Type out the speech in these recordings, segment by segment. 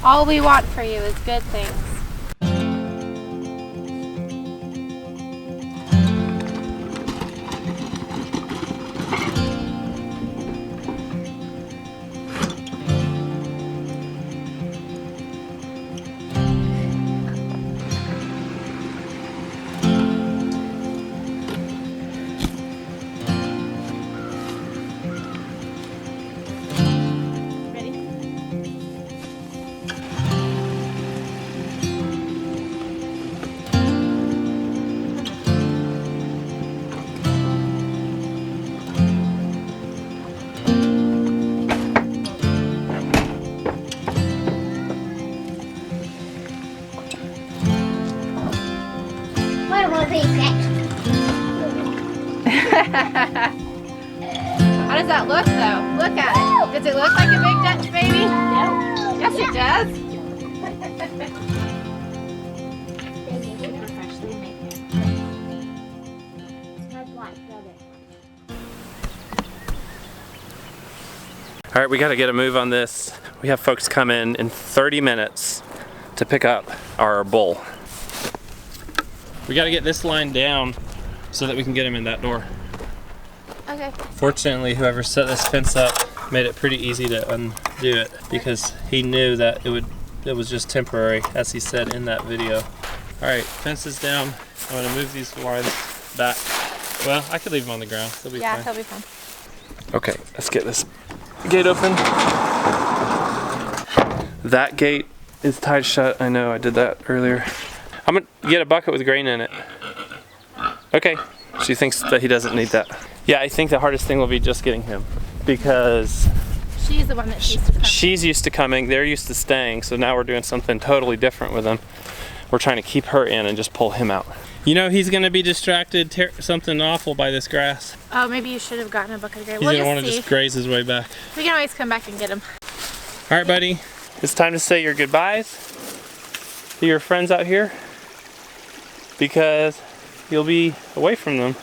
All we want for you is good things. How does that look though? Look at it. Does it look like a big Dutch baby? No. Yes it does. All right, we got to get a move on this. We have folks come in 30 minutes to pick up our bull. We got to get this line down so that we can get him in that door. Okay. Fortunately, whoever set this fence up made it pretty easy to undo it because he knew that it was just temporary, as he said in that video. All right, fence is down. I'm gonna move these lines back. Well, I could leave them on the ground. They'll be fine. Yeah, he'll be fine. Okay, let's get this gate open. That gate is tied shut. I know, I did that earlier. I'm gonna get a bucket with grain in it. Okay, she thinks that he doesn't need that. Yeah, I think the hardest thing will be just getting him because she's the one that's used to coming. She's used to coming, they're used to staying, so now we're doing something totally different with him. We're trying to keep her in and just pull him out. You know he's gonna be distracted, something awful by this grass. Oh, maybe you should have gotten a bucket of grain. He's gonna want to just graze his way back. We can always come back and get him. All right, buddy. It's time to say your goodbyes to your friends out here because you'll be away from them.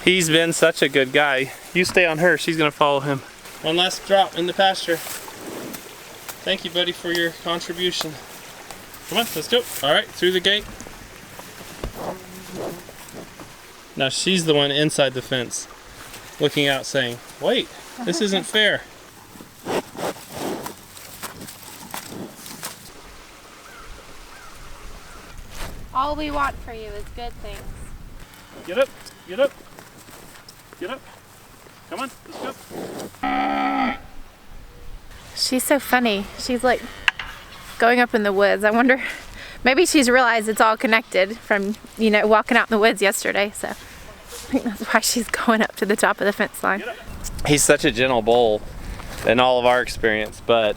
He's been such a good guy. You stay on her, she's gonna follow him. One last drop in the pasture. Thank you, buddy, for your contribution. Come on, let's go. All right, through the gate. Now she's the one inside the fence, looking out saying, wait, this isn't fair. All we want for you is good things. Get up, get up, get up. Come on, let's go. She's so funny. She's like going up in the woods. I wonder, maybe she's realized it's all connected from, you know, walking out in the woods yesterday. So I think that's why she's going up to the top of the fence line. He's such a gentle bull in all of our experience, but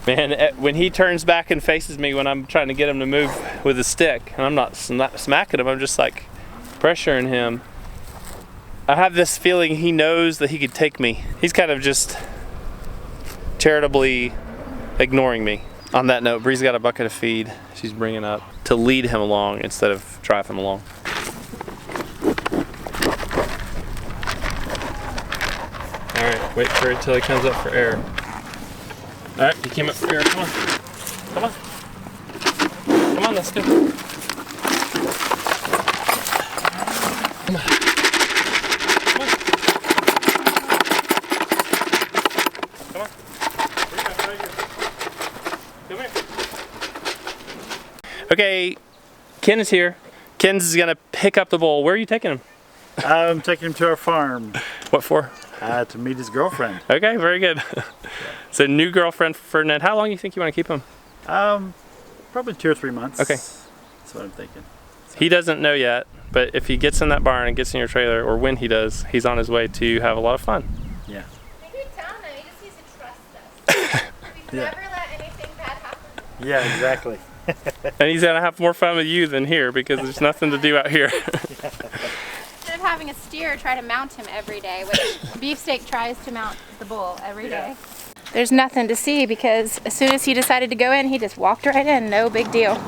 man, when he turns back and faces me when I'm trying to get him to move with a stick, and I'm not smacking him, I'm just like pressuring him, I have this feeling he knows that he could take me. He's kind of just charitably ignoring me. On that note, Bree's got a bucket of feed she's bringing up to lead him along instead of drive him along. All right, wait for it till he comes up for air. All right, he came up for air. Come on, come on, come on. Let's go. Come on. Okay, Ken is here. Ken's gonna pick up the bull. Where are you taking him? I'm taking him to our farm. What for? To meet his girlfriend. Okay, very good. So new girlfriend for Ferdinand. How long do you think you want to keep him? Probably 2 or 3 months. Okay. That's what I'm thinking. So. He doesn't know yet, but if he gets in that barn and gets in your trailer, or when he does, he's on his way to have a lot of fun. Yeah. We could tell him, he just needs to trust us. We've never let anything bad happen. Yeah, exactly. And he's gonna have more fun with you than here because there's nothing to do out here. Instead of having a steer try to mount him every day, which Beefsteak tries to mount the bull every day. There's nothing to see because as soon as he decided to go in, he just walked right in, no big deal.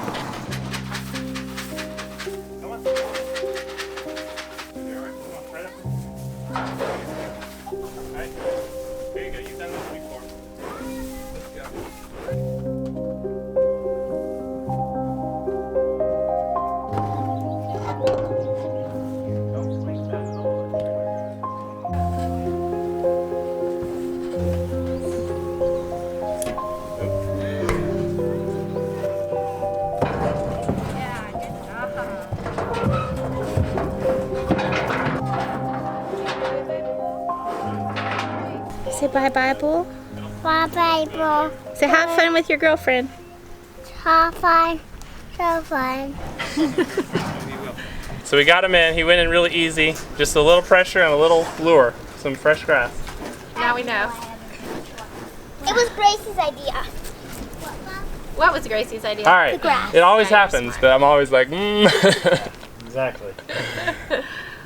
bye-bye, Bull. Bye-bye, Bull. Say have fun with your girlfriend. Have fun. So fun. So we got him in. He went in really easy. Just a little pressure and a little lure. Some fresh grass. Now we know. It was Grace's idea. What was Gracie's idea? All right. It always happens, but I'm always like, Exactly.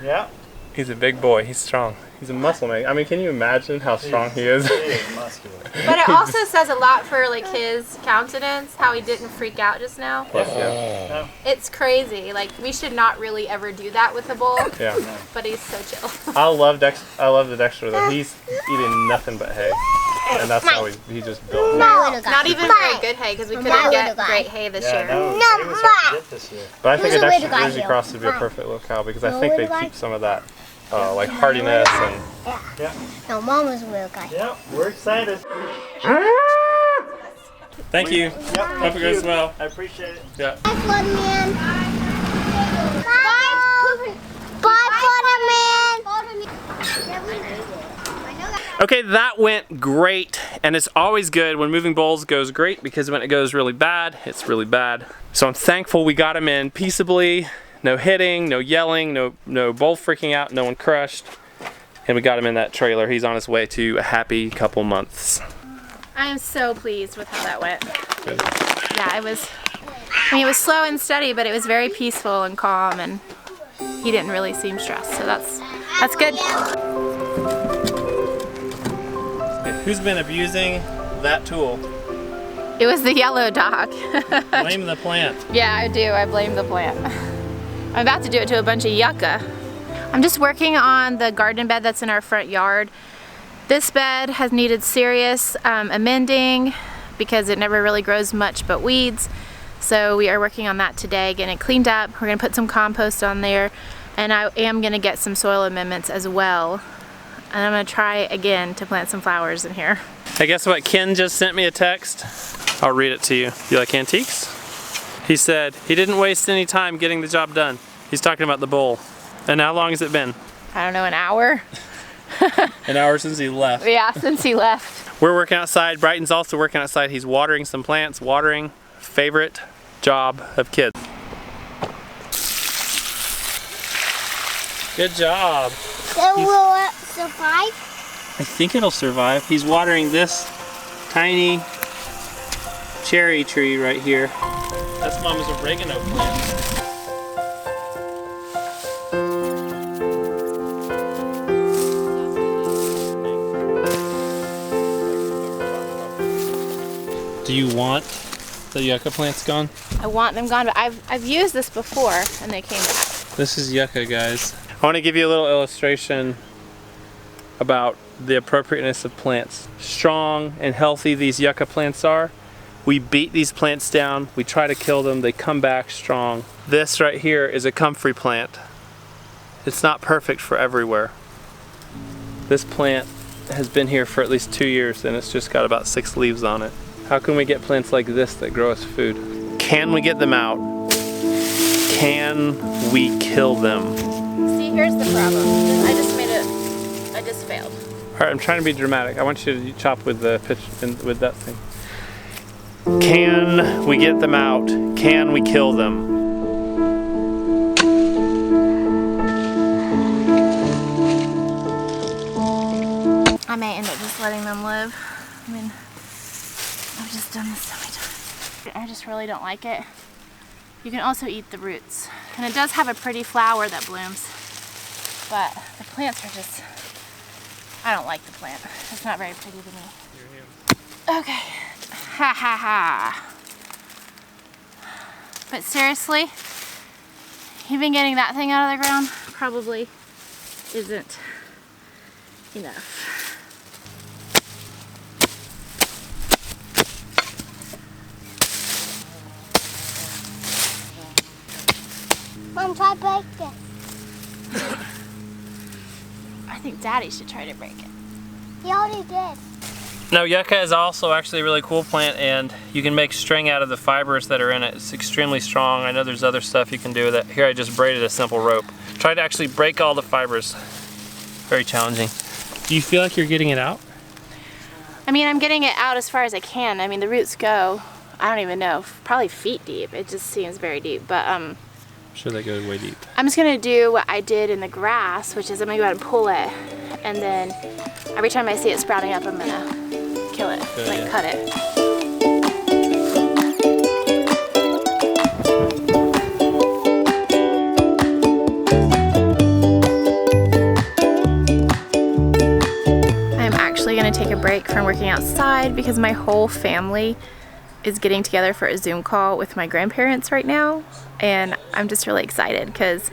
Yeah. He's a big boy. He's strong. He's a muscle man. I mean, can you imagine how strong he is? He is muscular. But it also says a lot for like his countenance, how he didn't freak out just now. Yeah. It's crazy. Like we should not really ever do that with a bull. Yeah. But he's so chill. I love the Dexter though. He's eating nothing but hay, and that's how he just built. Not even very good hay because we couldn't get great hay this year. No, it was hard to get this year. But I think a Who's the Dexter little guy Jersey here? Cross would be a perfect little cow because I No think they little guy? keep some of that like hardiness and. No, Mom was a real guy. Yep, we're excited. Thank you. Yep, Hope it goes well. I appreciate it. Yeah. Bye, Flutterman. Bye, Flutterman. Okay, that went great, and it's always good when moving bulls goes great because when it goes really bad, it's really bad. So I'm thankful we got him in peaceably. No hitting, no yelling, no bull freaking out, no one crushed. And we got him in that trailer. He's on his way to a happy couple months. I am so pleased with how that went. Good. Yeah, it was slow and steady, but it was very peaceful and calm, and he didn't really seem stressed. So that's good. Who's been abusing that tool? It was the yellow dog. Blame the plant. Yeah, I do. I blame the plant. I'm about to do it to a bunch of yucca. I'm just working on the garden bed that's in our front yard. This bed has needed serious amending because it never really grows much but weeds. So we are working on that today, getting it cleaned up. We're gonna put some compost on there, and I am gonna get some soil amendments as well. And I'm gonna try again to plant some flowers in here. Hey, guess what? Ken just sent me a text. I'll read it to you. You like antiques? He said he didn't waste any time getting the job done. He's talking about the bull. And how long has it been? I don't know, an hour? An hour since he left. Yeah, since he left. We're working outside. Brighton's also working outside. He's watering some plants. Watering, favorite job of kids. Good job. So will it survive? I think it'll survive. He's watering this tiny cherry tree right here. That's Mama's oregano plant. Do you want the yucca plants gone? I want them gone, but I've used this before and they came back. This is yucca, guys. I want to give you a little illustration about the appropriateness of plants. Strong and healthy these yucca plants are. We beat these plants down, we try to kill them, they come back strong. This right here is a comfrey plant. It's not perfect for everywhere. This plant has been here for at least 2 years and it's just got about 6 leaves on it. How can we get plants like this that grow us food? Can we get them out? Can we kill them? See, here's the problem. I just failed. All right, I'm trying to be dramatic. I want you to chop with the pitch with that thing. Can we get them out? Can we kill them? I may end up just letting them live. I mean, I've just done this so many times. I just really don't like it. You can also eat the roots. And it does have a pretty flower that blooms. But the plants are just, I don't like the plant. It's not very pretty to me. Okay. Ha ha ha. But seriously, even getting that thing out of the ground probably isn't enough. Mom, try to break this. I think Daddy should try to break it. He already did. No, yucca is also actually a really cool plant, and you can make string out of the fibers that are in it. It's extremely strong. I know there's other stuff you can do with it. Here I just braided a simple rope. Try to actually break all the fibers. Very challenging. Do you feel like you're getting it out? I mean, I'm getting it out as far as I can. I mean, the roots go, I don't even know, probably feet deep. It just seems very deep, but I'm sure they go way deep. I'm just gonna do what I did in the grass, which is I'm gonna go out and pull it, and then every time I see it sprouting up, I'm gonna kill it, like cut it. I'm actually gonna take a break from working outside because my whole family is getting together for a Zoom call with my grandparents right now, and I'm just really excited because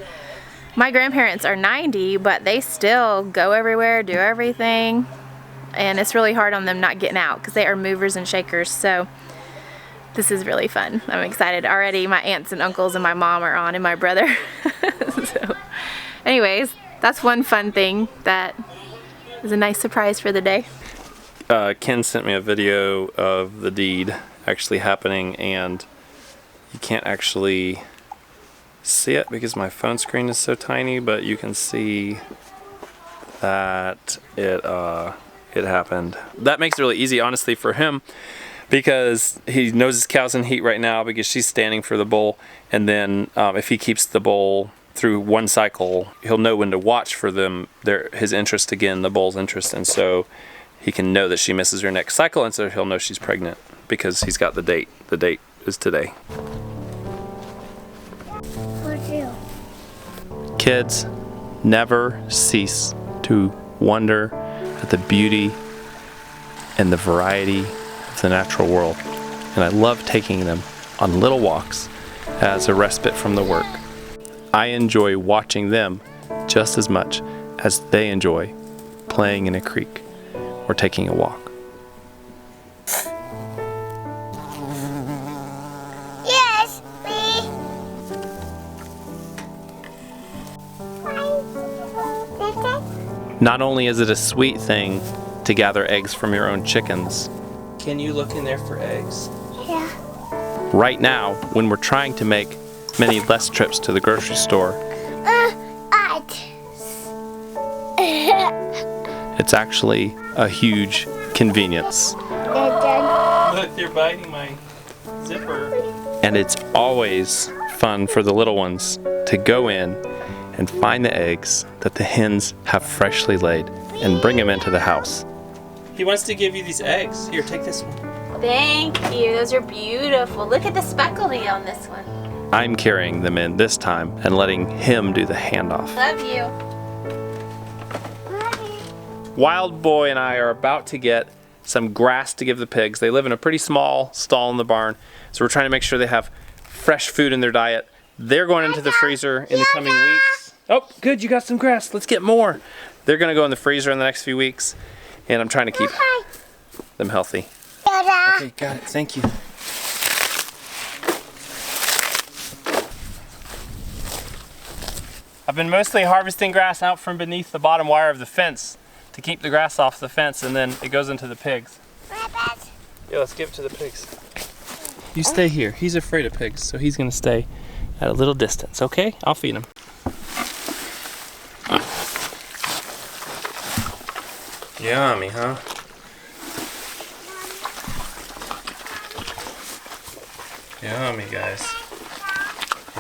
my grandparents are 90, but they still go everywhere, do everything, and it's really hard on them not getting out because they are movers and shakers. So this is really fun. I'm excited already. My aunts and uncles and my mom are on, and my brother. So anyways, that's one fun thing that is a nice surprise for the day. Ken sent me a video of the deed actually happening, and you can't actually see it because my phone screen is so tiny, but you can see that it happened. That makes it really easy, honestly, for him, because he knows his cow's in heat right now because she's standing for the bull, and then if he keeps the bull through one cycle, he'll know when to watch for them, his interest again, the bull's interest, and so he can know that she misses her next cycle, and so he'll know she's pregnant because he's got the date. The date is today. Kids, never cease to wonder at the beauty and the variety of the natural world. And I love taking them on little walks as a respite from the work. I enjoy watching them just as much as they enjoy playing in a creek or taking a walk. Yes, me. Not only is it a sweet thing to gather eggs from your own chickens. Can you look in there for eggs? Yeah. Right now, when we're trying to make many less trips to the grocery store, it's actually a huge convenience. Look, you're biting my zipper. And it's always fun for the little ones to go in and find the eggs that the hens have freshly laid and bring them into the house. He wants to give you these eggs. Here, take this one. Thank you. Those are beautiful. Look at the speckly on this one. I'm carrying them in this time and letting him do the handoff. Love you. Wild Boy and I are about to get some grass to give the pigs. They live in a pretty small stall in the barn, so we're trying to make sure they have fresh food in their diet. They're going into the freezer in the coming weeks. Oh, good, you got some grass. Let's get more. They're going to go in the freezer in the next few weeks, and I'm trying to keep them healthy. Okay, got it. Thank you. I've been mostly harvesting grass out from beneath the bottom wire of the fence to keep the grass off the fence, and then it goes into the pigs. Yeah, let's give it to the pigs. You stay here. He's afraid of pigs, so he's gonna stay at a little distance, okay? I'll feed him. Yummy, huh? Yummy, guys.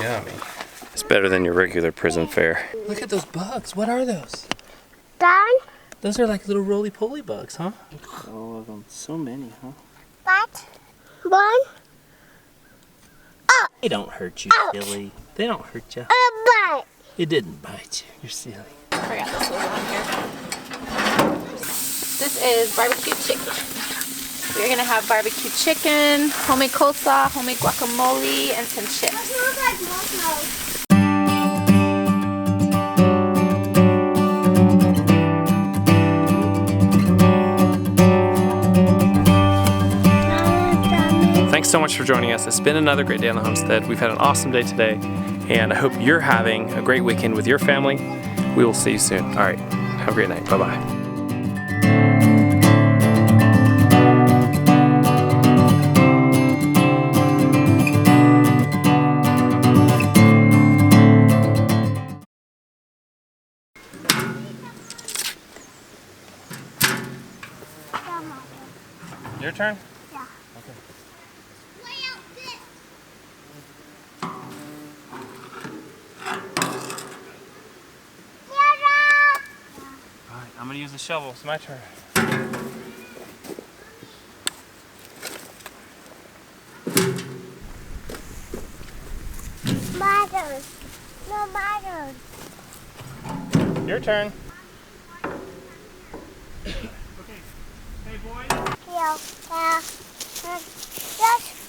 Yummy. It's better than your regular prison fare. Look at those bugs. What are those? Done? Those are like little roly-poly bugs, huh? All of them. So many, huh? But one. They don't hurt you, silly. They don't hurt you. But It didn't bite you. You're silly. I forgot this was on here. This is barbecue chicken. We're gonna have barbecue chicken, homemade coleslaw, homemade guacamole, and some chips. Thanks so much for joining us. It's been another great day on the homestead. We've had an awesome day today, and I hope you're having a great weekend with your family. We will see you soon. All right, have a great night. Bye-bye. I'm gonna use the shovel. It's my turn. Mother. No mother. Your turn. Here. Yes.